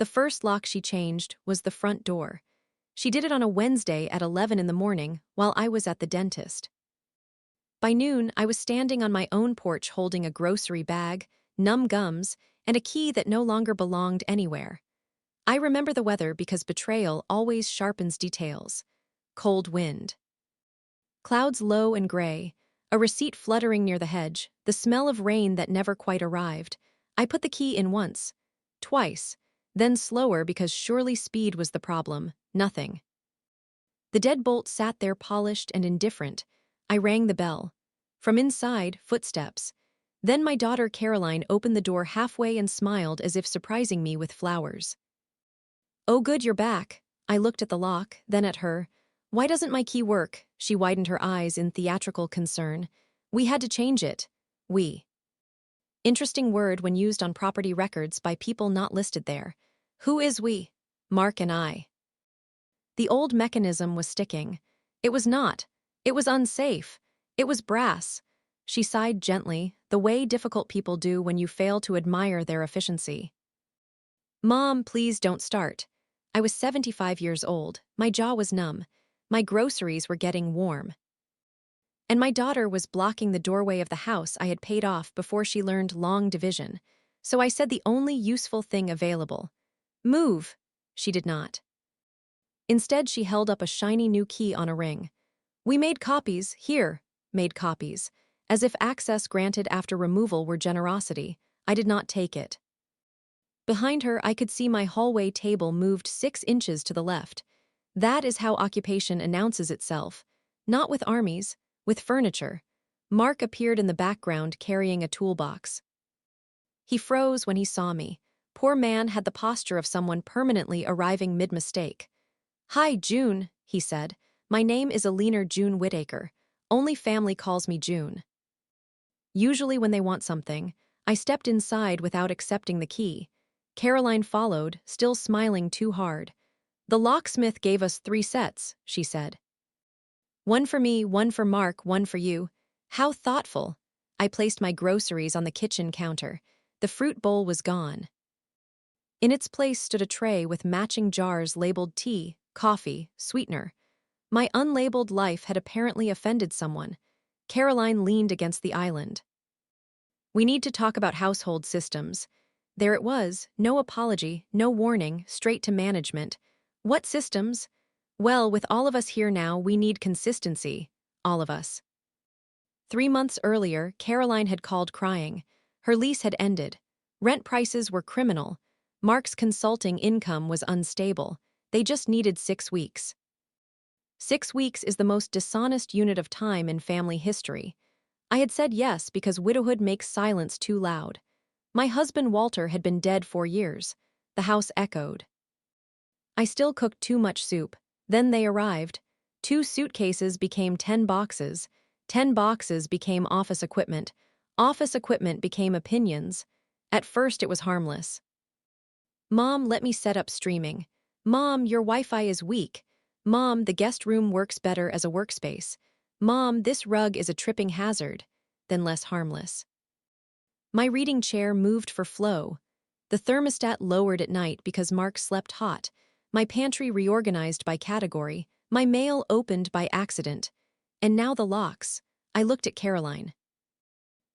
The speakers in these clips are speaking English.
The first lock she changed was the front door. She did it on a Wednesday at 11 in the morning while I was at the dentist. By noon, I was standing on my own porch holding a grocery bag, numb gums, and a key that no longer belonged anywhere. I remember the weather because betrayal always sharpens details. Cold wind. Clouds low and gray, a receipt fluttering near the hedge, the smell of rain that never quite arrived. I put the key in once, twice, then slower because surely speed was the problem, nothing. The deadbolt sat there polished and indifferent. I rang the bell. From inside, footsteps. Then my daughter Caroline opened the door halfway and smiled as if surprising me with flowers. "Oh good, you're back." I looked at the lock, then at her. "Why doesn't my key work?" She widened her eyes in theatrical concern. "We had to change it." We. Interesting word when used on property records by people not listed there. Who is we? Mark and I. The old mechanism was sticking. It was not. It was unsafe. It was brass. She sighed gently, the way difficult people do when you fail to admire their efficiency. "Mom, please don't start." I was 75 years old. My jaw was numb. My groceries were getting warm. And my daughter was blocking the doorway of the house I had paid off before she learned long division. So I said the only useful thing available. "Move." She did not. Instead, she held up a shiny new key on a ring. "We made copies, here." Made copies. As if access granted after removal were generosity, I did not take it. Behind her, I could see my hallway table moved 6 inches to the left. That is how occupation announces itself. Not with armies, with furniture. Mark appeared in the background carrying a toolbox. He froze when he saw me. Poor man had the posture of someone permanently arriving mid-mistake. "Hi, June," he said. "My name is Alina June Whittaker. Only family calls me June." Usually when they want something, I stepped inside without accepting the key. Caroline followed, still smiling too hard. "The locksmith gave us 3 sets," she said. "One for me, one for Mark, one for you." How thoughtful. I placed my groceries on the kitchen counter. The fruit bowl was gone. In its place stood a tray with matching jars labeled tea, coffee, sweetener. My unlabeled life had apparently offended someone. Caroline leaned against the island. "We need to talk about household systems." There it was, no apology, no warning, straight to management. What systems? Well, with all of us here now, we need consistency. All of us. 3 months earlier, Caroline had called crying. Her lease had ended. Rent prices were criminal. Mark's consulting income was unstable. They just needed 6 weeks. 6 weeks is the most dishonest unit of time in family history. I had said yes because widowhood makes silence too loud. My husband Walter had been dead 4 years. The house echoed. I still cooked too much soup. Then they arrived. 2 suitcases became 10 boxes. 10 boxes became office equipment. Office equipment became opinions. At first it was harmless. "Mom, let me set up streaming." "Mom, your Wi-Fi is weak." "Mom, the guest room works better as a workspace." "Mom, this rug is a tripping hazard." Then less harmless. My reading chair moved for flow. The thermostat lowered at night because Mark slept hot. My pantry reorganized by category. My mail opened by accident. And now the locks. I looked at Caroline.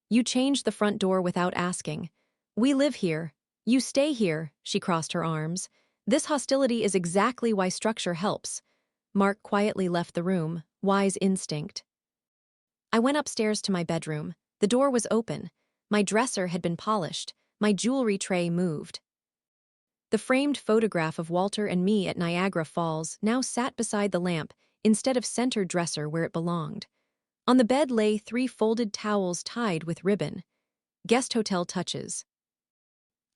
"You changed the front door without asking. We live here. You stay here." She crossed her arms. "This hostility is exactly why structure helps." Mark quietly left the room, wise instinct. I went upstairs to my bedroom. The door was open. My dresser had been polished. My jewelry tray moved. The framed photograph of Walter and me at Niagara Falls now sat beside the lamp instead of center dresser where it belonged. On the bed lay 3 folded towels tied with ribbon. Guest hotel touches.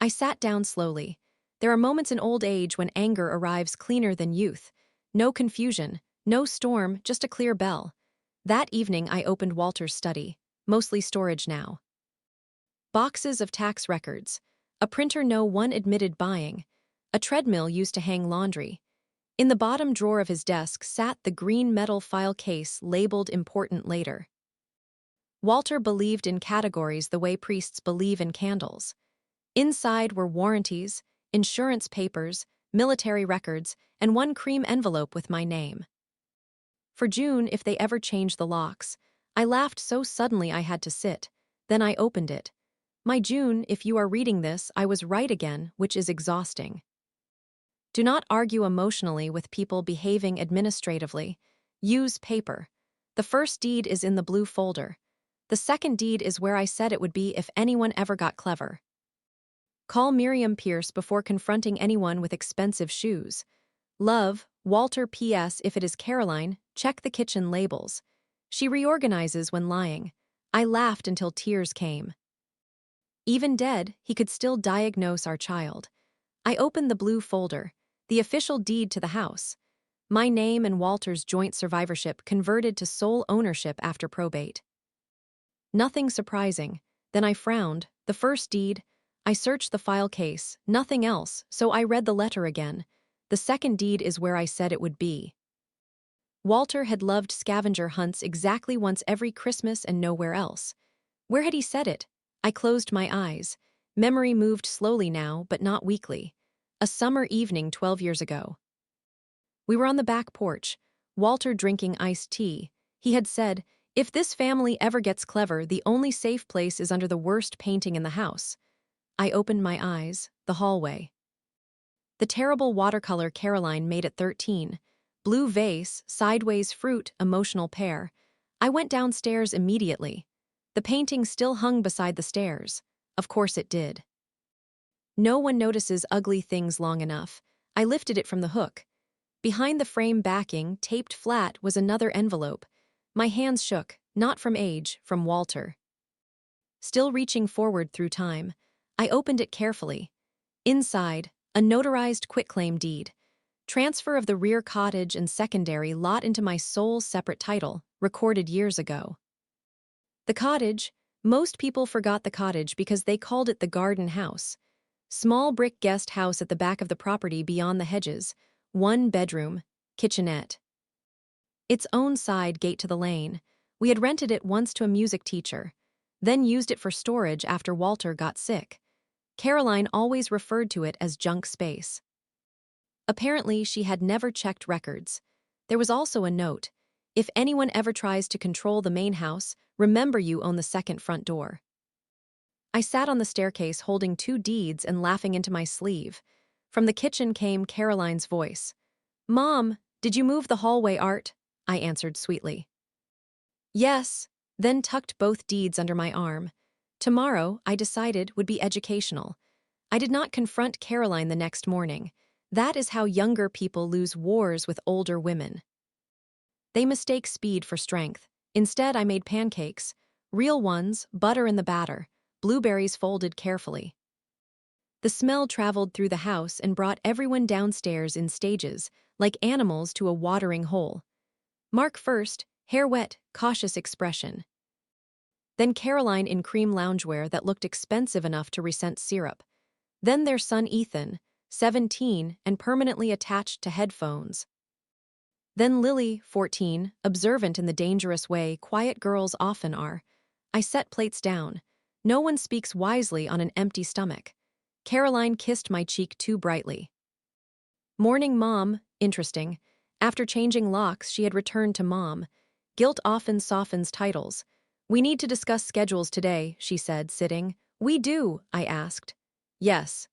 I sat down slowly. There are moments in old age when anger arrives cleaner than youth. No confusion, no storm, just a clear bell. That evening I opened Walter's study, mostly storage now. Boxes of tax records. A printer no one admitted buying. A treadmill used to hang laundry. In the bottom drawer of his desk sat the green metal file case labeled important later. Walter believed in categories the way priests believe in candles. Inside were warranties, insurance papers, military records, and one cream envelope with my name. For June, if they ever changed the locks, I laughed so suddenly I had to sit. Then I opened it. My June, if you are reading this, I was right again, which is exhausting. Do not argue emotionally with people behaving administratively. Use paper. The first deed is in the blue folder. The second deed is where I said it would be if anyone ever got clever. Call Miriam Pierce before confronting anyone with expensive shoes. Love, Walter. P.S. If it is Caroline, check the kitchen labels. She reorganizes when lying. I laughed until tears came. Even dead, he could still diagnose our child. I opened the blue folder, the official deed to the house. My name and Walter's joint survivorship converted to sole ownership after probate. Nothing surprising. Then I frowned. The first deed. I searched the file case, nothing else, so I read the letter again. The second deed is where I said it would be. Walter had loved scavenger hunts exactly once every Christmas and nowhere else. Where had he said it? I closed my eyes. Memory moved slowly now, but not weakly. A summer evening 12 years ago. We were on the back porch, Walter drinking iced tea. He had said, "If this family ever gets clever, the only safe place is under the worst painting in the house." I opened my eyes, the hallway. The terrible watercolor Caroline made at 13. Blue vase, sideways fruit, emotional pear. I went downstairs immediately. The painting still hung beside the stairs. Of course it did. No one notices ugly things long enough. I lifted it from the hook. Behind the frame backing, taped flat, was another envelope. My hands shook, not from age, from Walter. Still reaching forward through time, I opened it carefully. Inside, a notarized quitclaim deed. Transfer of the rear cottage and secondary lot into my sole separate title, recorded years ago. The cottage, most people forgot the cottage because they called it the garden house. Small brick guest house at the back of the property beyond the hedges, 1 bedroom, kitchenette. Its own side gate to the lane. We had rented it once to a music teacher, then used it for storage after Walter got sick. Caroline always referred to it as junk space. Apparently, she had never checked records. There was also a note: if anyone ever tries to control the main house, remember you own the second front door. I sat on the staircase holding 2 deeds and laughing into my sleeve. From the kitchen came Caroline's voice. "Mom, did you move the hallway art?" I answered sweetly. "Yes," then tucked both deeds under my arm. Tomorrow, I decided, would be educational. I did not confront Caroline the next morning. That is how younger people lose wars with older women. They mistake speed for strength. Instead, I made pancakes. Real ones, butter in the batter, blueberries folded carefully. The smell traveled through the house and brought everyone downstairs in stages, like animals to a watering hole. Mark first, hair wet, cautious expression. Then Caroline in cream loungewear that looked expensive enough to resent syrup. Then their son Ethan, 17 and permanently attached to headphones. Then Lily, 14, observant in the dangerous way quiet girls often are. I set plates down. No one speaks wisely on an empty stomach. Caroline kissed my cheek too brightly. Morning, Mom. Interesting. After changing locks, she had returned to Mom. Guilt often softens titles. "We need to discuss schedules today," she said, sitting. "We do?" I asked. "Yes."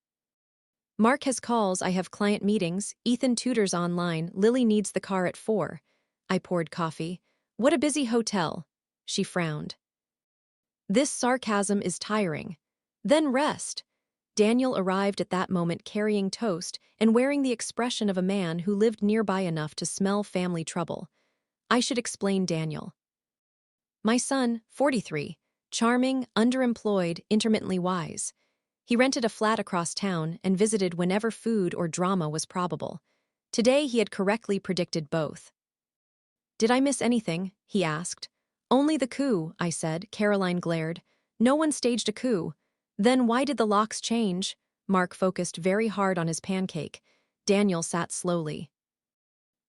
Mark has calls, I have client meetings, Ethan tutors online, Lily needs the car at 4. I poured coffee. "What a busy hotel." She frowned. This sarcasm is tiring. Then rest. Daniel arrived at that moment carrying toast and wearing the expression of a man who lived nearby enough to smell family trouble. I should explain Daniel. My son, 43, charming, underemployed, intermittently wise. He rented a flat across town and visited whenever food or drama was probable. Today he had correctly predicted both. "Did I miss anything?" he asked. "Only the coup," I said. Caroline glared. "No one staged a coup." "Then why did the locks change?" Mark focused very hard on his pancake. Daniel sat slowly.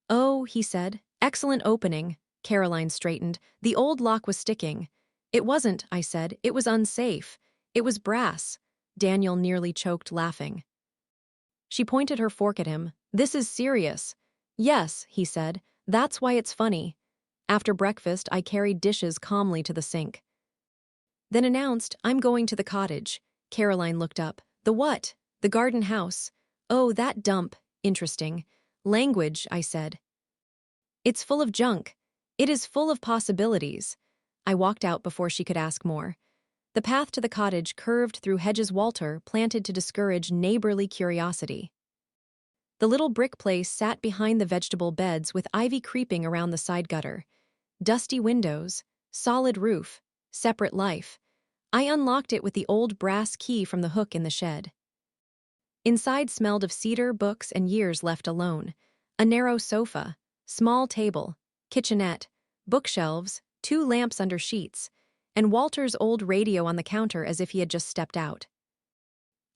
"Oh," he said. "Excellent opening." Caroline straightened. "The old lock was sticking." "It wasn't," I said. "It was unsafe. It was brass." Daniel nearly choked laughing. She pointed her fork at him. This is serious. Yes, he said. That's why it's funny. After breakfast, I carried dishes calmly to the sink. Then announced, I'm going to the cottage. Caroline looked up. The what? The garden house. Oh, that dump. Interesting. Language, I said. It's full of junk. It is full of possibilities. I walked out before she could ask more. The path to the cottage curved through hedges Walter planted to discourage neighborly curiosity. The little brick place sat behind the vegetable beds with ivy creeping around the side gutter. Dusty windows, solid roof, separate life. I unlocked it with the old brass key from the hook in the shed. Inside smelled of cedar, books, and years left alone. A narrow sofa, small table, kitchenette, bookshelves, 2 lamps under sheets, and Walter's old radio on the counter as if he had just stepped out.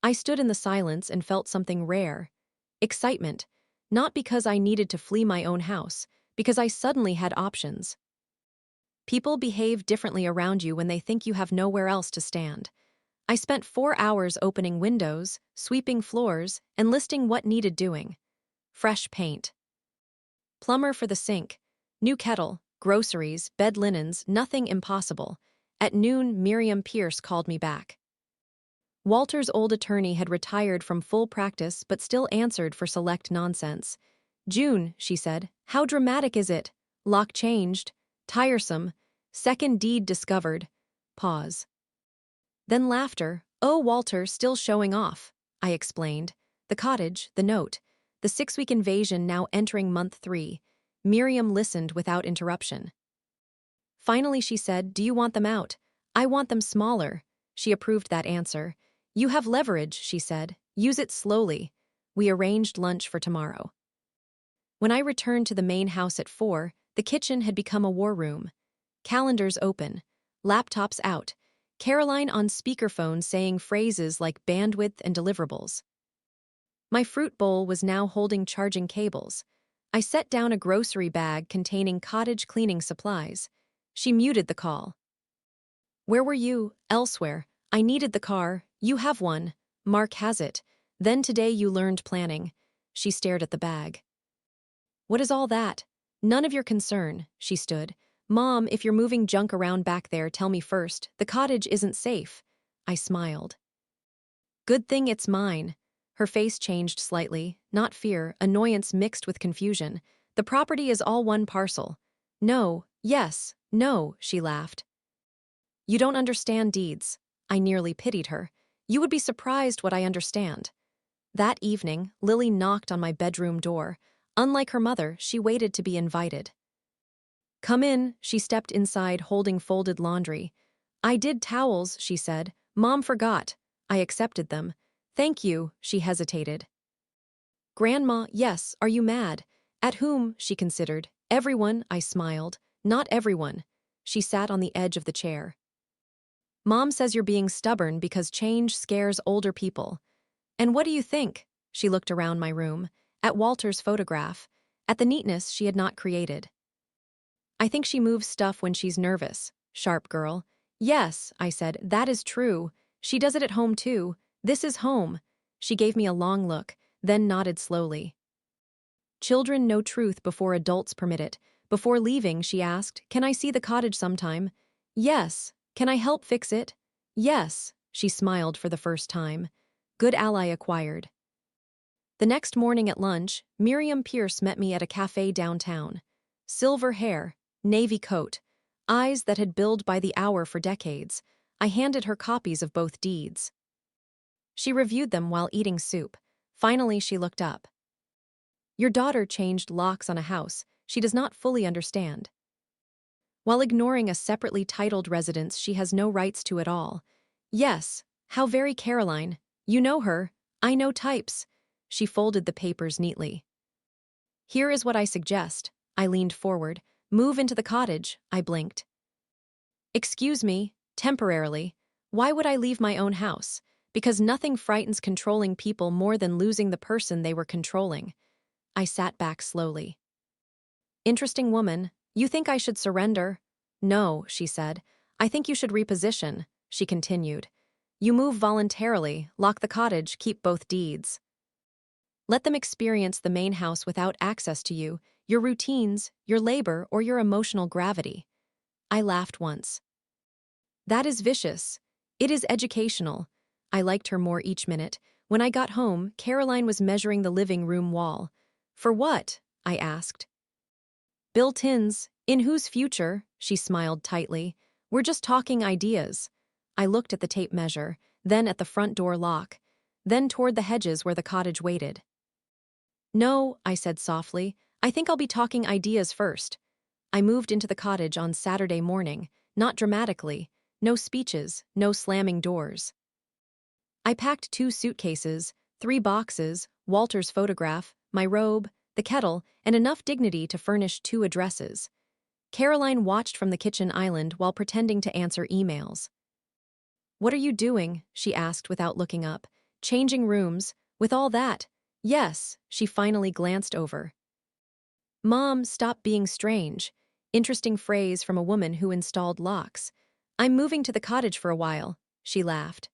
I stood in the silence and felt something rare. Excitement, not because I needed to flee my own house, because I suddenly had options. People behave differently around you when they think you have nowhere else to stand. I spent 4 hours opening windows, sweeping floors, and listing what needed doing. Fresh paint. Plumber for the sink. New kettle, groceries, bed linens, nothing impossible. At noon, Miriam Pierce called me back. Walter's old attorney had retired from full practice but still answered for select nonsense. June, she said, how dramatic is it? Lock changed. Tiresome. Second deed discovered. Pause. Then laughter. Oh, Walter, still showing off. I explained. The cottage, the note, the 6-week invasion now entering month 3. Miriam listened without interruption. Finally she said, do you want them out? I want them smaller. She approved that answer. You have leverage, she said. Use it slowly. We arranged lunch for tomorrow. When I returned to the main house at 4, the kitchen had become a war room. Calendars open. Laptops out. Caroline on speakerphone saying phrases like bandwidth and deliverables. My fruit bowl was now holding charging cables. I set down a grocery bag containing cottage cleaning supplies. She muted the call. Where were you? Elsewhere. I needed the car. You have one. Mark has it. Then today you learned planning. She stared at the bag. What is all that? None of your concern, she stood. Mom, if you're moving junk around back there, tell me first. The cottage isn't safe. I smiled. Good thing it's mine. Her face changed slightly, not fear, annoyance mixed with confusion. The property is all one parcel. No, yes, no, she laughed. You don't understand deeds. I nearly pitied her. You would be surprised what I understand. That evening, Lily knocked on my bedroom door. Unlike her mother, she waited to be invited. Come in, she stepped inside holding folded laundry. I did towels, she said. Mom forgot. I accepted them. Thank you, she hesitated. Grandma, yes, are you mad? At whom, she considered. Everyone, I smiled. Not everyone. She sat on the edge of the chair. Mom says you're being stubborn because change scares older people. And what do you think? She looked around my room, at Walter's photograph, at the neatness she had not created. I think she moves stuff when she's nervous, sharp girl. Yes, I said, that is true. She does it at home too. This is home. She gave me a long look, then nodded slowly. Children know truth before adults permit it. Before leaving, she asked, can I see the cottage sometime? Yes. Can I help fix it? Yes. She smiled for the first time. Good ally acquired. The next morning at lunch, Miriam Pierce met me at a cafe downtown. Silver hair, navy coat, eyes that had billed by the hour for decades. I handed her copies of both deeds. She reviewed them while eating soup. Finally, she looked up. Your daughter changed locks on a house she does not fully understand. While ignoring a separately titled residence she has no rights to at all. Yes, how very Caroline. You know her. I know types. She folded the papers neatly. Here is what I suggest. I leaned forward. Move into the cottage, I blinked. Excuse me, temporarily. Why would I leave my own house? Because nothing frightens controlling people more than losing the person they were controlling. I sat back slowly. Interesting woman. You think I should surrender? No, she said. I think you should reposition, she continued. You move voluntarily, lock the cottage, keep both deeds. Let them experience the main house without access to you, your routines, your labor, or your emotional gravity. I laughed once. That is vicious. It is educational. I liked her more each minute. When I got home, Caroline was measuring the living room wall. For what? I asked. Built-ins. In whose future? She smiled tightly. We're just talking ideas. I looked at the tape measure, then at the front door lock, then toward the hedges where the cottage waited. No, I said softly. I think I'll be talking ideas first. I moved into the cottage on Saturday morning, not dramatically. No speeches, no slamming doors. I packed 2 suitcases, 3 boxes, Walter's photograph, my robe, the kettle, and enough dignity to furnish 2 addresses. Caroline watched from the kitchen island while pretending to answer emails. What are you doing? She asked without looking up. Changing rooms, with all that. Yes, she finally glanced over. Mom, stop being strange. Interesting phrase from a woman who installed locks. I'm moving to the cottage for a while, she laughed.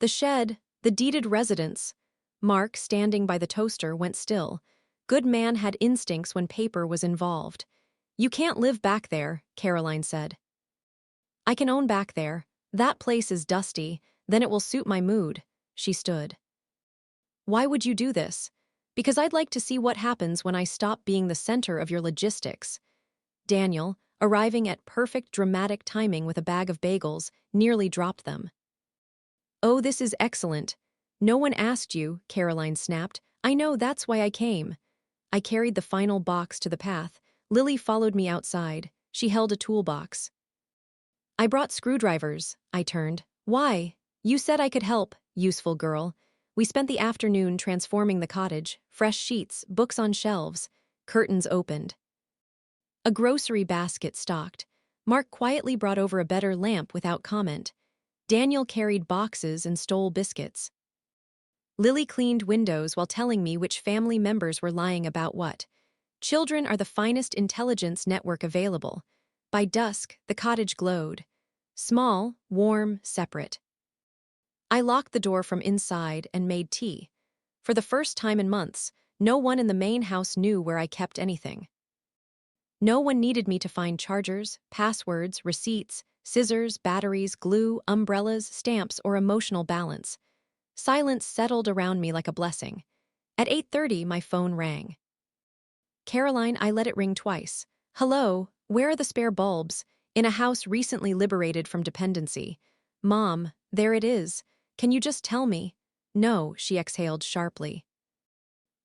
The shed, the deeded residence. Mark, standing by the toaster, went still. Good man had instincts when paper was involved. You can't live back there, Caroline said. I can own back there. That place is dusty, then it will suit my mood. She stood. Why would you do this? Because I'd like to see what happens when I stop being the center of your logistics. Daniel, arriving at perfect dramatic timing with a bag of bagels, nearly dropped them. Oh, this is excellent. No one asked you, Caroline snapped. I know, that's why I came. I carried the final box to the path. Lily followed me outside. She held a toolbox. I brought screwdrivers, I turned. Why? You said I could help, useful girl. We spent the afternoon transforming the cottage, fresh sheets, books on shelves, curtains opened. A grocery basket stocked. Mark quietly brought over a better lamp without comment. Daniel carried boxes and stole biscuits. Lily cleaned windows while telling me which family members were lying about what. Children are the finest intelligence network available. By dusk, the cottage glowed. Small, warm, separate. I locked the door from inside and made tea. For the first time in months, no one in the main house knew where I kept anything. No one needed me to find chargers, passwords, receipts, scissors, batteries, glue, umbrellas, stamps, or emotional balance. Silence settled around me like a blessing. At 8:30, my phone rang. Caroline, I let it ring twice. Hello, where are the spare bulbs? In a house recently liberated from dependency. Mom, there it is. Can you just tell me? No, she exhaled sharply.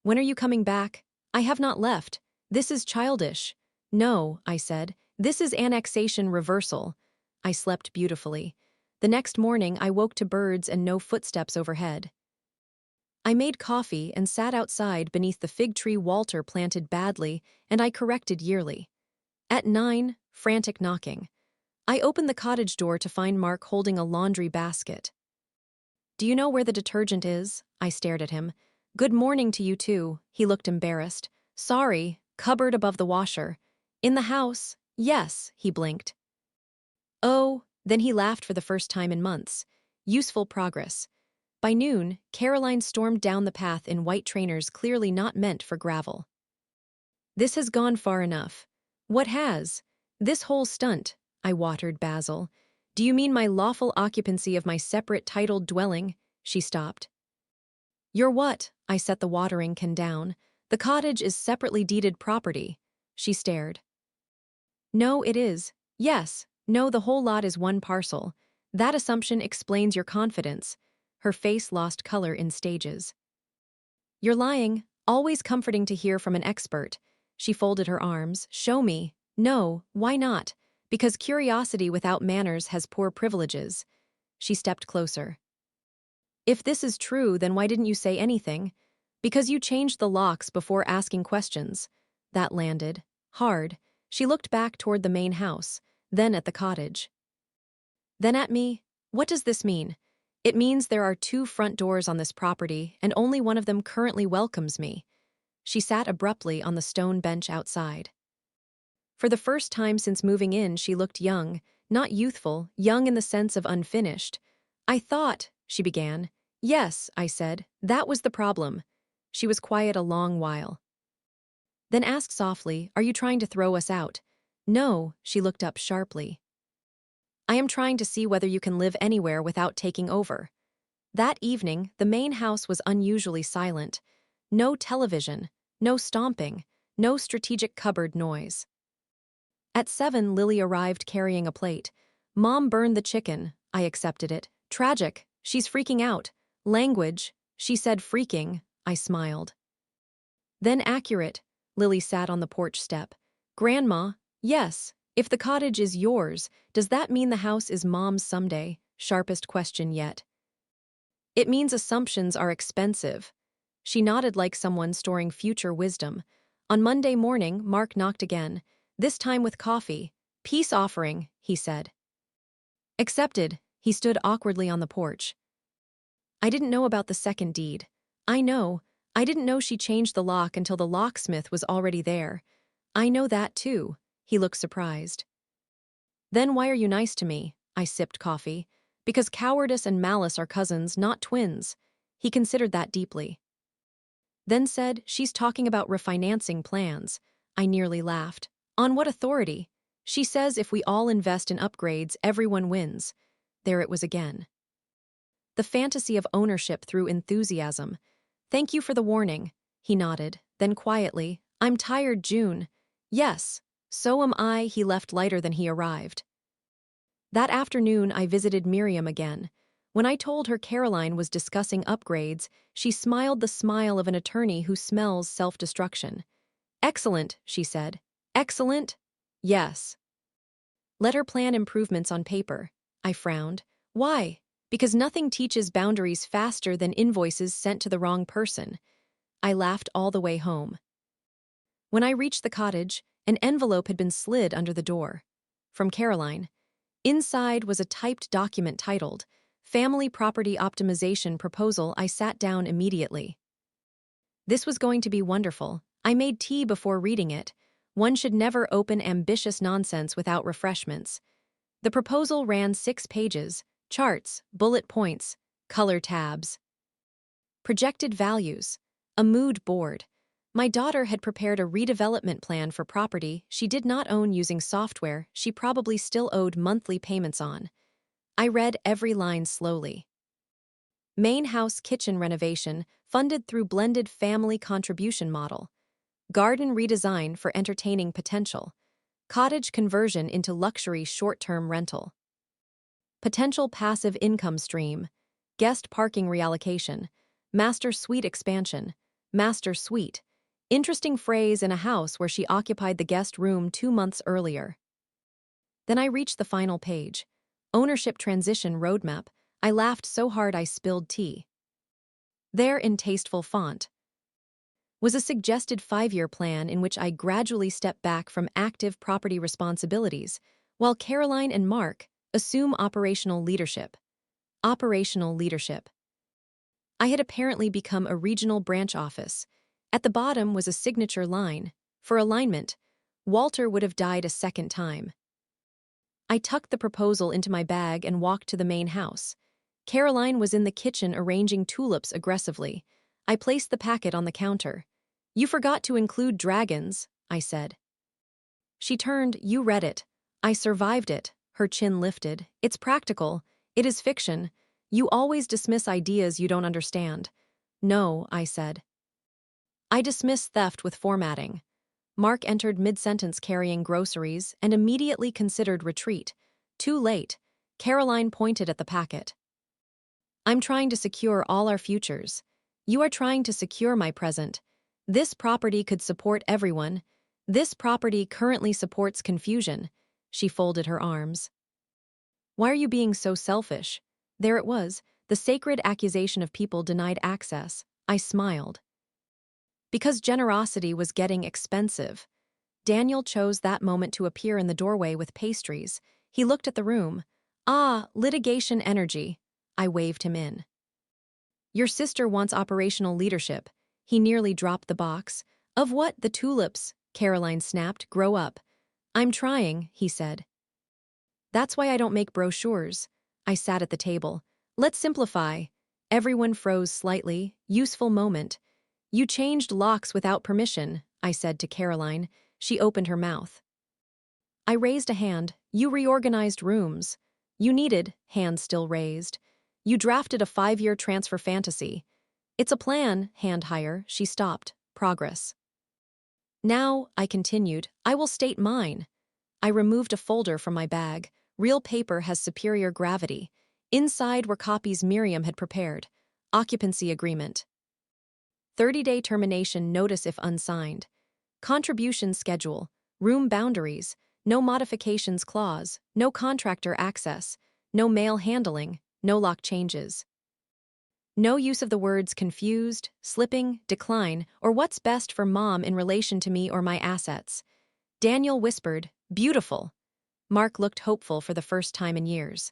When are you coming back? I have not left. This is childish. No, I said. This is annexation reversal. I slept beautifully. The next morning, I woke to birds and no footsteps overhead. I made coffee and sat outside beneath the fig tree Walter planted badly and I corrected yearly. At 9, frantic knocking. I opened the cottage door to find Mark holding a laundry basket. Do you know where the detergent is? I stared at him. Good morning to you too. He looked embarrassed. Sorry, cupboard above the washer. In the house? Yes, he blinked. Oh, then he laughed for the first time in months. Useful progress. By noon, Caroline stormed down the path in white trainers clearly not meant for gravel. This has gone far enough. What has? This whole stunt, I watered Basil. Do you mean my lawful occupancy of my separate titled dwelling? She stopped. Your what? I set the watering can down. The cottage is separately deeded property. She stared. No, it is. Yes. No, the whole lot is one parcel. That assumption explains your confidence. Her face lost color in stages. You're lying. Always comforting to hear from an expert. She folded her arms. Show me. No, why not? Because curiosity without manners has poor privileges. She stepped closer. If this is true, then why didn't you say anything? Because you changed the locks before asking questions. That landed. Hard. She looked back toward the main house, then at the cottage. Then at me. What does this mean? It means there are 2 front doors on this property, and only one of them currently welcomes me. She sat abruptly on the stone bench outside. For the first time since moving in, she looked young, not youthful, young in the sense of unfinished. I thought, she began. Yes, I said, that was the problem. She was quiet a long while. Then asked softly, "Are you trying to throw us out?" "No," she looked up sharply. "I am trying to see whether you can live anywhere without taking over." That evening, the main house was unusually silent. No television, no stomping, no strategic cupboard noise. At 7, Lily arrived carrying a plate. "Mom burned the chicken." I accepted it. "Tragic. She's freaking out." "Language." She said freaking. I smiled. "Then accurate." Lily sat on the porch step. "Grandma." "Yes. If the cottage is yours, does that mean the house is Mom's someday?" Sharpest question yet. "It means assumptions are expensive." She nodded like someone storing future wisdom. On Monday morning, Mark knocked again, this time with coffee. "Peace offering," he said. "Accepted." He stood awkwardly on the porch. "I didn't know about the second deed." "I know. I didn't know she changed the lock until the locksmith was already there." "I know that too." He looked surprised. "Then why are you nice to me?" I sipped coffee. "Because cowardice and malice are cousins, not twins." He considered that deeply. Then said, "She's talking about refinancing plans." I nearly laughed. "On what authority?" "She says if we all invest in upgrades, everyone wins." There it was again. The fantasy of ownership through enthusiasm. "Thank you for the warning." He nodded, then quietly, "I'm tired, June." "Yes, so am I." He left lighter than he arrived. That afternoon, I visited Miriam again. When I told her Caroline was discussing upgrades, she smiled the smile of an attorney who smells self-destruction. "Excellent," she said. "Excellent?" "Yes." "Let her plan improvements on paper." I frowned. "Why?" "Because nothing teaches boundaries faster than invoices sent to the wrong person." I laughed all the way home. When I reached the cottage, an envelope had been slid under the door. From Caroline. Inside was a typed document titled, "Family Property Optimization Proposal." I sat down immediately. This was going to be wonderful. I made tea before reading it. One should never open ambitious nonsense without refreshments. The proposal ran 6 pages, charts, bullet points, color tabs. Projected values. A mood board. My daughter had prepared a redevelopment plan for property she did not own using software she probably still owed monthly payments on. I read every line slowly. Main house kitchen renovation funded through blended family contribution model. Garden redesign for entertaining potential. Cottage conversion into luxury short-term rental. Potential passive income stream. Guest parking reallocation. Master suite expansion. Master suite. Interesting phrase in a house where she occupied the guest room 2 months earlier. Then I reached the final page. Ownership transition roadmap. I laughed so hard I spilled tea. There, in tasteful font, was a suggested 5-year plan in which I gradually step back from active property responsibilities, while Caroline and Mark assume operational leadership. Operational leadership. I had apparently become a regional branch office. At the bottom was a signature line. For alignment, Walter would have died a second time. I tucked the proposal into my bag and walked to the main house. Caroline was in the kitchen arranging tulips aggressively. I placed the packet on the counter. "You forgot to include dragons," I said. She turned. "You read it." "I survived it." Her chin lifted. "It's practical. It is fiction. You always dismiss ideas you don't understand." "No," I said. "I dismiss theft with formatting." Mark entered mid-sentence carrying groceries and immediately considered retreat. Too late. Caroline pointed at the packet. "I'm trying to secure all our futures. You are trying to secure my present. This property could support everyone. This property currently supports confusion." She folded her arms. "Why are you being so selfish?" There it was, the sacred accusation of people denied access. I smiled. Because generosity was getting expensive. Daniel chose that moment to appear in the doorway with pastries. He looked at the room. "Ah, litigation energy." I waved him in. "Your sister wants operational leadership." He nearly dropped the box. "Of what? The tulips?" Caroline snapped. "Grow up." "I'm trying," he said. "That's why I don't make brochures." I sat at the table. "Let's simplify." Everyone froze slightly. Useful moment. You changed locks without permission, I said to Caroline. She opened her mouth. I raised a hand. You reorganized rooms. You needed, hand still raised. You drafted a 5-year transfer fantasy. It's a plan, hand higher. She stopped. Progress. Now, I continued, I will state mine. I removed a folder from my bag. Real paper has superior gravity. Inside were copies Miriam had prepared. Occupancy agreement. 30-day termination notice if unsigned. Contribution schedule. Room boundaries. No modifications clause. No contractor access. No mail handling. No lock changes. No use of the words confused, slipping, decline, or what's best for mom in relation to me or my assets. Daniel whispered, beautiful. Mark looked hopeful for the first time in years.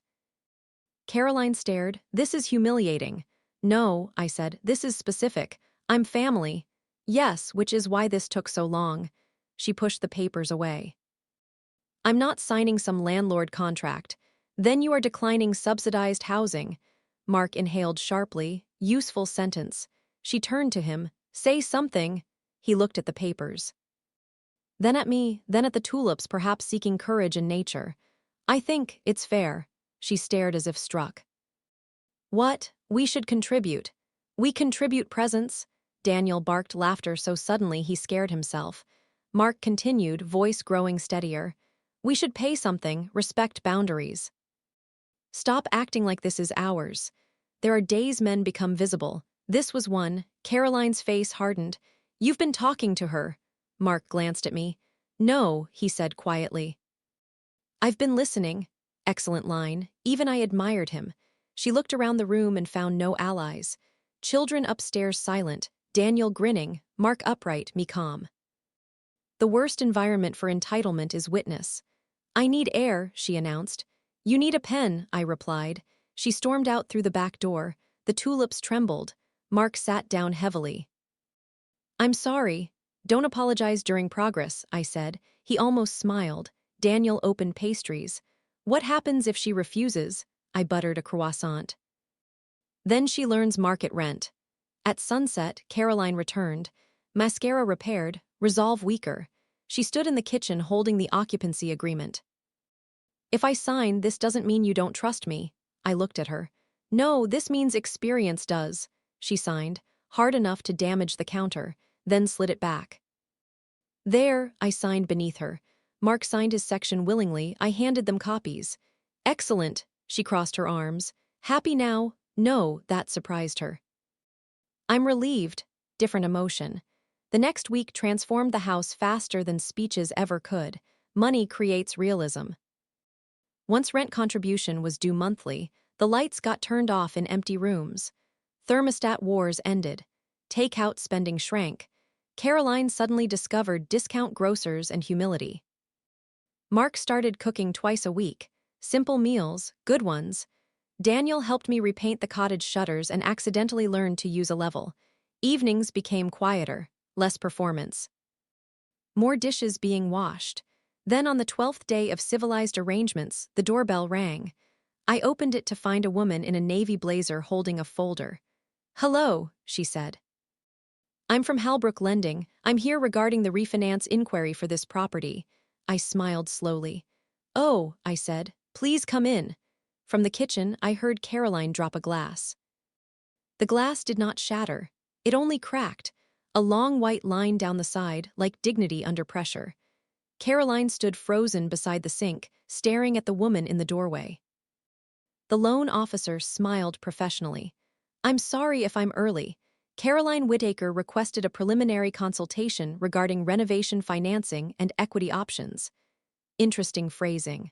Caroline stared, this is humiliating. No, I said, this is specific. I'm family. Yes, which is why this took so long. She pushed the papers away. I'm not signing some landlord contract. Then you are declining subsidized housing. Mark inhaled sharply, useful sentence. She turned to him. Say something. He looked at the papers. Then at me, then at the tulips, perhaps seeking courage in nature. I think it's fair. She stared as if struck. What? We should contribute. We contribute presents. Daniel barked laughter so suddenly he scared himself. Mark continued, voice growing steadier. We should pay something, respect boundaries. Stop acting like this is ours. There are days men become visible. This was one. Caroline's face hardened. You've been talking to her. Mark glanced at me. No, he said quietly. I've been listening. Excellent line. Even I admired him. She looked around the room and found no allies. Children upstairs silent, Daniel grinning, Mark upright, me calm. The worst environment for entitlement is witness. I need air, she announced. You need a pen, I replied. She stormed out through the back door. The tulips trembled. Mark sat down heavily. I'm sorry. Don't apologize during progress, I said. He almost smiled. Daniel opened pastries. What happens if she refuses? I buttered a croissant. Then she learns market rent. At sunset, Caroline returned. Mascara repaired, resolve weaker. She stood in the kitchen holding the occupancy agreement. If I sign, this doesn't mean you don't trust me. I looked at her. No, this means experience does. She signed, hard enough to damage the counter, then slid it back. There, I signed beneath her. Mark signed his section willingly. I handed them copies. Excellent, she crossed her arms. Happy now? No, that surprised her. I'm relieved. Different emotion. The next week transformed the house faster than speeches ever could. Money creates realism. Once rent contribution was due monthly, the lights got turned off in empty rooms. Thermostat wars ended. Takeout spending shrank. Caroline suddenly discovered discount grocers and humility. Mark started cooking twice a week. Simple meals, good ones. Daniel helped me repaint the cottage shutters and accidentally learned to use a level. Evenings became quieter, less performance. More dishes being washed. Then on the 12th day of civilized arrangements, the doorbell rang. I opened it to find a woman in a navy blazer holding a folder. Hello, she said. I'm from Halbrook Lending. I'm here regarding the refinance inquiry for this property. I smiled slowly. Oh, I said, please come in. From the kitchen, I heard Caroline drop a glass. The glass did not shatter. It only cracked, a long white line down the side, like dignity under pressure. Caroline stood frozen beside the sink, staring at the woman in the doorway. The loan officer smiled professionally. I'm sorry if I'm early. Caroline Whittaker requested a preliminary consultation regarding renovation financing and equity options. Interesting phrasing.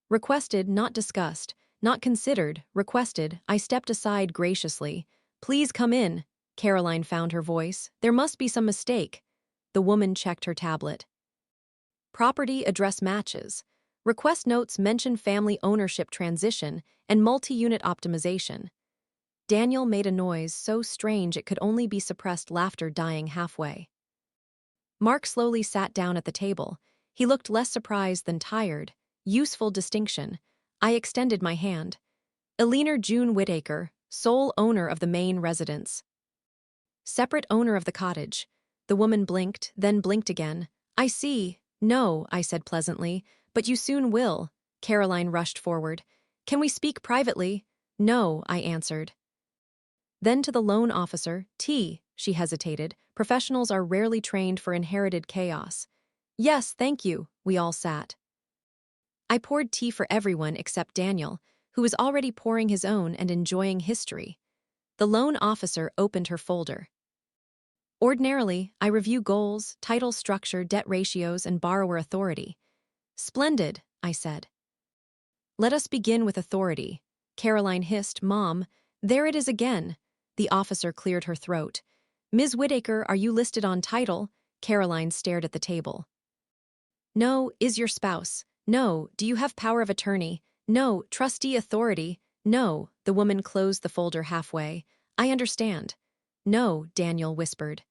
Requested, not discussed, not considered, requested. I stepped aside graciously. Please come in. Caroline found her voice. There must be some mistake. The woman checked her tablet. Property address matches. Request notes mention family ownership transition and multi-unit optimization. Daniel made a noise so strange it could only be suppressed laughter dying halfway. Mark slowly sat down at the table. He looked less surprised than tired. Useful distinction. I extended my hand. Eleanor June Whittaker, sole owner of the main residence. separate owner of the cottage. The woman blinked, then blinked again. I see. No, I said pleasantly, but you soon will. Caroline rushed forward. Can we speak privately? No, I answered. Then to the loan officer, T, she hesitated. Professionals are rarely trained for inherited chaos. Yes, thank you, we all sat. I poured tea for everyone except Daniel, who was already pouring his own and enjoying history. The loan officer opened her folder. Ordinarily, I review goals, title structure, debt ratios, and borrower authority. Splendid, I said. Let us begin with authority. Caroline hissed, Mom, there it is again. The officer cleared her throat. Ms. Whittaker, are you listed on title? Caroline stared at the table. No, is your spouse. No, do you have power of attorney? No, trustee authority. No, the woman closed the folder halfway. I understand. No, Daniel whispered.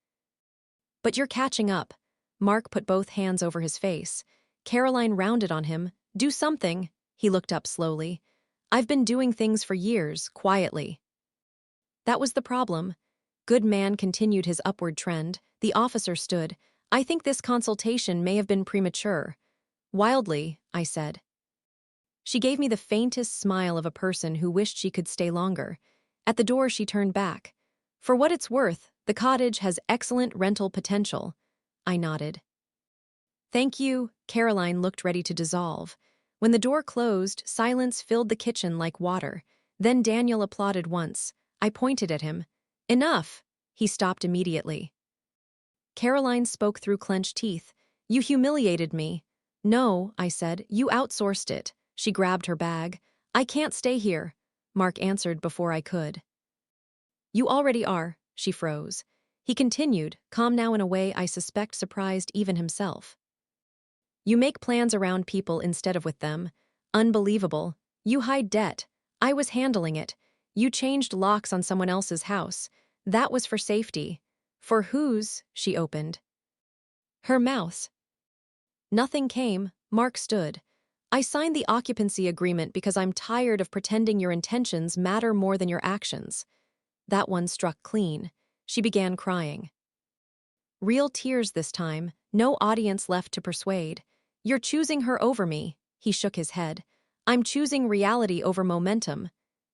But you're catching up. Mark put both hands over his face. Caroline rounded on him. Do something. He looked up slowly. I've been doing things for years, quietly. That was the problem. Good man continued his upward trend. The officer stood. I think this consultation may have been premature. Wildly, I said. She gave me the faintest smile of a person who wished she could stay longer. At the door she turned back. For what it's worth, the cottage has excellent rental potential. I nodded. Thank you. Caroline looked ready to dissolve. When the door closed, silence filled the kitchen like water. Then Daniel applauded once. I pointed at him. Enough! He stopped immediately. Caroline spoke through clenched teeth. You humiliated me. No, I said, you outsourced it. She grabbed her bag. I can't stay here. Mark answered before I could. You already are, she froze. He continued, calm now in a way I suspect surprised even himself. You make plans around people instead of with them. Unbelievable. You hide debt. I was handling it. You changed locks on someone else's house. That was for safety. For whose? She opened her mouth. Nothing came. Mark stood. I signed the occupancy agreement because I'm tired of pretending your intentions matter more than your actions. That one struck clean. She began crying. Real tears this time, no audience left to persuade. You're choosing her over me. He shook his head. I'm choosing reality over momentum.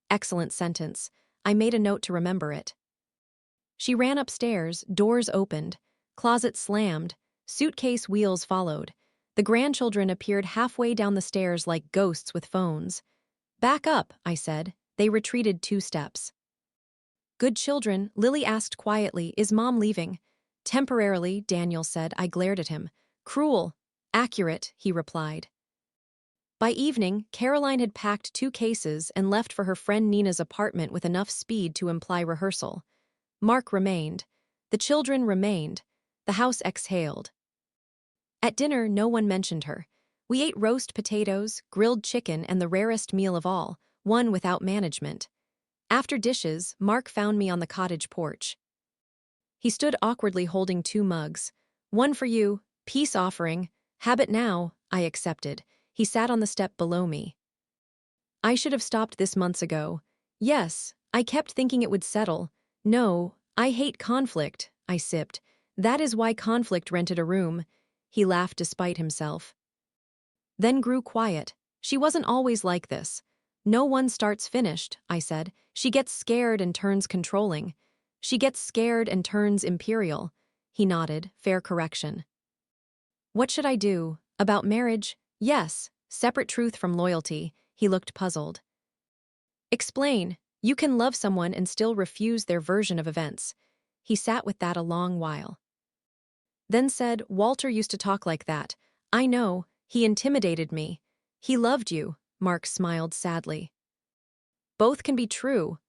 Excellent sentence. I made a note to remember it. She ran upstairs, doors opened, closet slammed, suitcase wheels followed. The grandchildren appeared halfway down the stairs like ghosts with phones. Back up, I said. They retreated 2 steps. Good children, Lily asked quietly, is Mom leaving? Temporarily, Daniel said. I glared at him. Cruel. Accurate, he replied. By evening, Caroline had packed 2 cases and left for her friend Nina's apartment with enough speed to imply rehearsal. Mark remained. The children remained. The house exhaled. At dinner, no one mentioned her. We ate roast potatoes, grilled chicken, and the rarest meal of all, one without management. After dishes, Mark found me on the cottage porch. He stood awkwardly holding 2 mugs. One for you, peace offering. Have it now, I accepted. He sat on the step below me. I should have stopped this months ago. Yes, I kept thinking it would settle. No, I hate conflict, I sipped. That is why conflict rented a room. He laughed despite himself. Then grew quiet. She wasn't always like this. No one starts finished, I said. She gets scared and turns controlling. She gets scared and turns imperial. He nodded, fair correction. What should I do? About marriage? Yes, separate truth from loyalty. He looked puzzled. Explain. You can love someone and still refuse their version of events. He sat with that a long while. Then said, Walter used to talk like that. I know, he intimidated me. He loved you, Mark smiled sadly. Both can be true.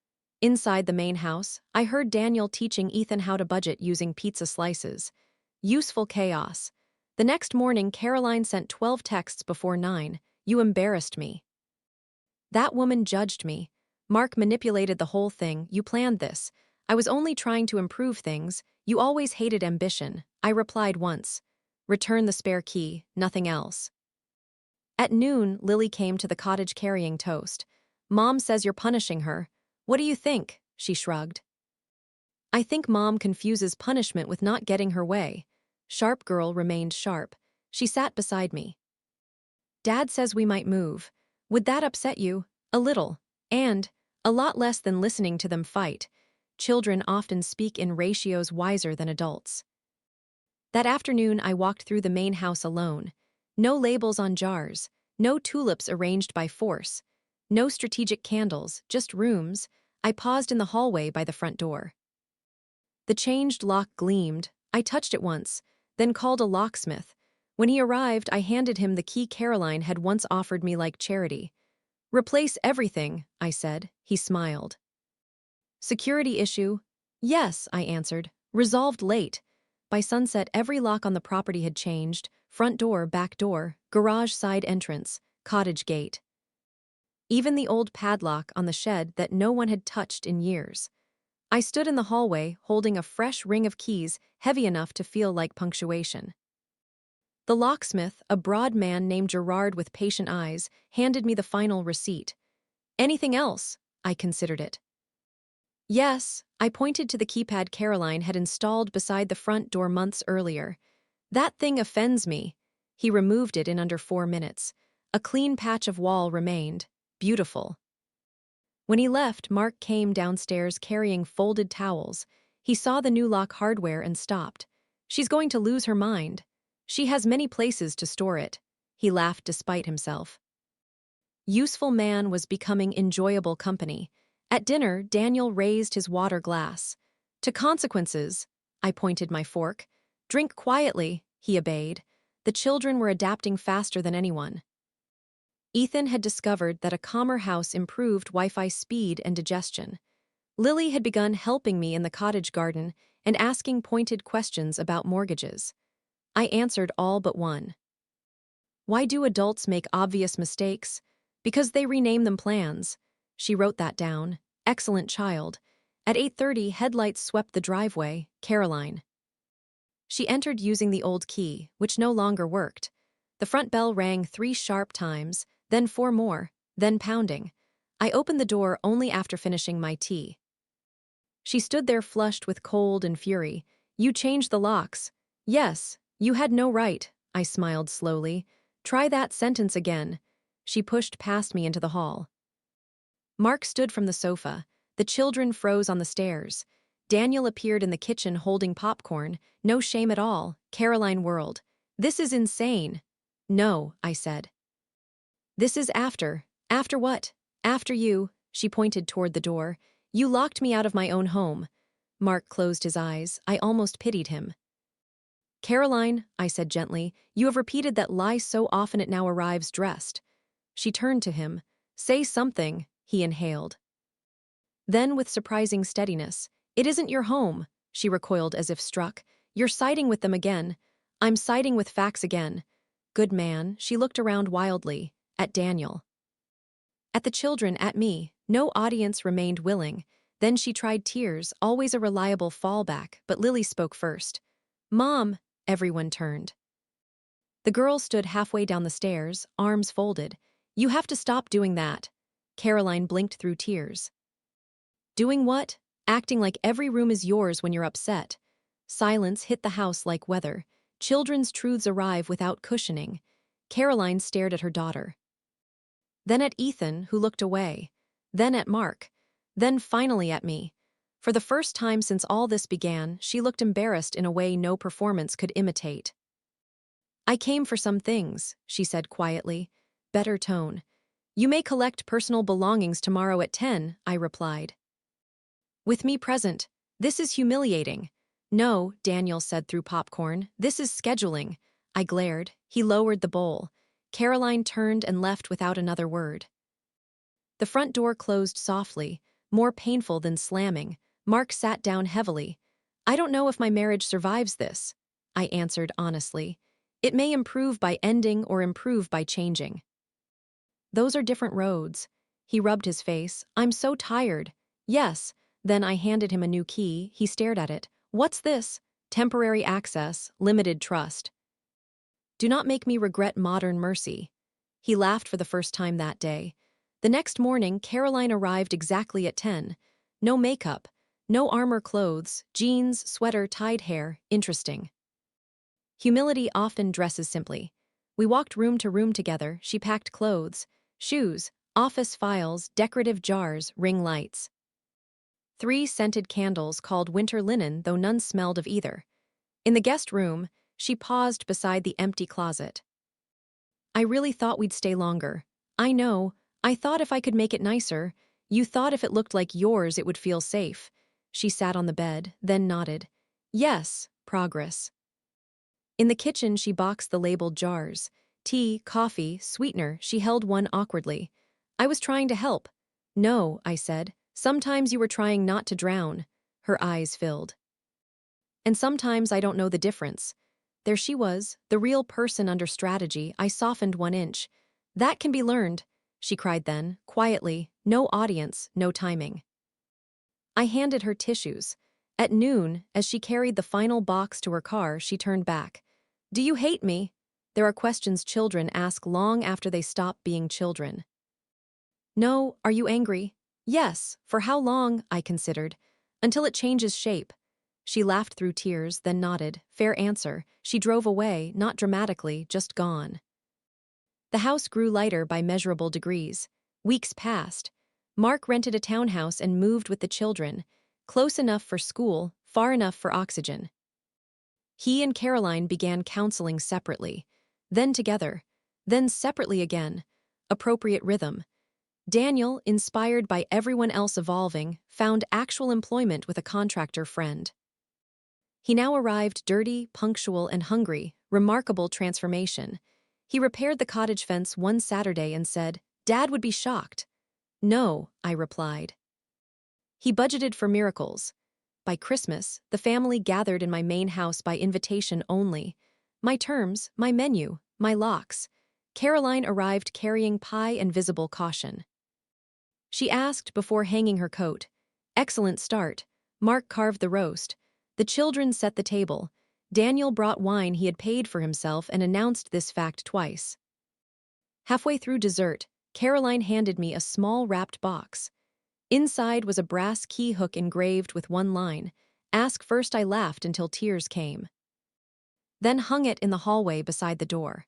Inside the main house, I heard Daniel teaching Ethan how to budget using pizza slices. Useful chaos. The next morning, Caroline sent 12 texts before 9. You embarrassed me. That woman judged me. Mark manipulated the whole thing. You planned this. I was only trying to improve things. You always hated ambition. I replied once. Return the spare key, nothing else. At noon, Lily came to the cottage carrying toast. Mom says you're punishing her. What do you think? She shrugged. I think Mom confuses punishment with not getting her way. Sharp girl remained sharp. She sat beside me. Dad says we might move. Would that upset you? A little. And a lot less than listening to them fight. Children often speak in ratios wiser than adults. That afternoon, I walked through the main house alone. No labels on jars, no tulips arranged by force, no strategic candles, just rooms. I paused in the hallway by the front door. The changed lock gleamed. I touched it once, then called a locksmith. When he arrived, I handed him the key Caroline had once offered me like charity. "Replace everything," I said. He smiled. "Security issue?" "Yes," I answered. "Resolved late." By sunset, every lock on the property had changed: front door, back door, garage side entrance, cottage gate. Even the old padlock on the shed that no one had touched in years. I stood in the hallway, holding a fresh ring of keys heavy enough to feel like punctuation. The locksmith, a broad man named Gerard with patient eyes, handed me the final receipt. "Anything else?" I considered it. "Yes," I pointed to the keypad Caroline had installed beside the front door months earlier. "That thing offends me." He removed it in under 4 minutes. A clean patch of wall remained. Beautiful. When he left, Mark came downstairs carrying folded towels. He saw the new lock hardware and stopped. "She's going to lose her mind. She has many places to store it." He laughed despite himself. Useful man was becoming enjoyable company. At dinner, Daniel raised his water glass. "To consequences," I pointed my fork. "Drink quietly," he obeyed. The children were adapting faster than anyone. Ethan had discovered that a calmer house improved Wi-Fi speed and digestion. Lily had begun helping me in the cottage garden and asking pointed questions about mortgages. I answered all but one. "Why do adults make obvious mistakes?" "Because they rename them plans." She wrote that down. Excellent child. At 8:30, headlights swept the driveway. Caroline. She entered using the old key, which no longer worked. The front bell rang 3 sharp times, then 4 more, then pounding. I opened the door only after finishing my tea. She stood there flushed with cold and fury. "You changed the locks." "Yes, you had no right," I smiled slowly. "Try that sentence again." She pushed past me into the hall. Mark stood from the sofa. The children froze on the stairs. Daniel appeared in the kitchen holding popcorn. No shame at all. Caroline whirled. "This is insane." "No," I said. "This is after." "After what?" "After you." She pointed toward the door. "You locked me out of my own home." Mark closed his eyes. I almost pitied him. "Caroline," I said gently, "you have repeated that lie so often it now arrives dressed." She turned to him. "Say something," he inhaled. Then, with surprising steadiness, "It isn't your home." She recoiled as if struck. "You're siding with them again." "I'm siding with facts again." "Good man." She looked around wildly. At Daniel. At the children, at me. No audience remained willing. Then she tried tears, always a reliable fallback, but Lily spoke first. "Mom." Everyone turned. The girl stood halfway down the stairs, arms folded. "You have to stop doing that." Caroline blinked through tears. "Doing what?" "Acting like every room is yours when you're upset." Silence hit the house like weather. Children's truths arrive without cushioning. Caroline stared at her daughter. Then at Ethan, who looked away. Then at Mark. Then finally at me. For the first time since all this began, she looked embarrassed in a way no performance could imitate. "I came for some things," she said quietly. Better tone. "You may collect personal belongings tomorrow at 10, I replied. "With me present." "This is humiliating." "No," Daniel said through popcorn. "This is scheduling." I glared. He lowered the bowl. Caroline turned and left without another word. The front door closed softly, more painful than slamming. Mark sat down heavily. "I don't know if my marriage survives this," I answered honestly. "It may improve by ending or improve by changing." "Those are different roads." He rubbed his face. "I'm so tired." "Yes." Then I handed him a new key. He stared at it. "What's this?" "Temporary access, limited trust." "Do not make me regret modern mercy." He laughed for the first time that day. The next morning, Caroline arrived exactly at 10. No makeup, No armor clothes, jeans, sweater, tied hair, interesting. Humility often dresses simply. We walked room to room together, she packed clothes, shoes, office files, decorative jars, ring lights. 3 scented candles called winter linen, though none smelled of either. In the guest room, she paused beside the empty closet. I really thought we'd stay longer. I know, I thought if I could make it nicer. You thought if it looked like yours it would feel safe. She sat on the bed, then nodded. Yes, progress. In the kitchen she boxed the labeled jars. Tea, coffee, sweetener, she held one awkwardly. I was trying to help. No, I said. Sometimes you were trying not to drown. Her eyes filled. And sometimes I don't know the difference. There she was, the real person under strategy. I softened 1 inch. That can be learned, she cried then, quietly, no audience, no timing. I handed her tissues. At noon, as she carried the final box to her car, she turned back. Do you hate me? There are questions children ask long after they stop being children. No, are you angry? Yes, for how long, I considered. Until it changes shape. She laughed through tears, then nodded. Fair answer. She drove away, not dramatically, just gone. The house grew lighter by measurable degrees. Weeks passed. Mark rented a townhouse and moved with the children. Close enough for school, far enough for oxygen. He and Caroline began counseling separately. Then together. Then separately again. Appropriate rhythm. Daniel, inspired by everyone else evolving, found actual employment with a contractor friend. He now arrived dirty, punctual, and hungry, remarkable transformation. He repaired the cottage fence one Saturday and said, Dad would be shocked. No, I replied. He budgeted for miracles. By Christmas, the family gathered in my main house by invitation only. My terms, my menu, my locks. Caroline arrived carrying pie and visible caution. She asked before hanging her coat. Excellent start. Mark carved the roast. The children set the table. Daniel brought wine he had paid for himself and announced this fact twice. Halfway through dessert, Caroline handed me a small wrapped box. Inside was a brass key hook engraved with one line, Ask first. I laughed until tears came. Then hung it in the hallway beside the door.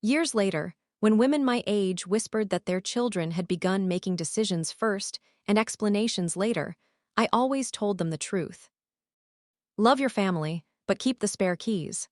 Years later, when women my age whispered that their children had begun making decisions first and explanations later, I always told them the truth. Love your family, but keep the spare keys.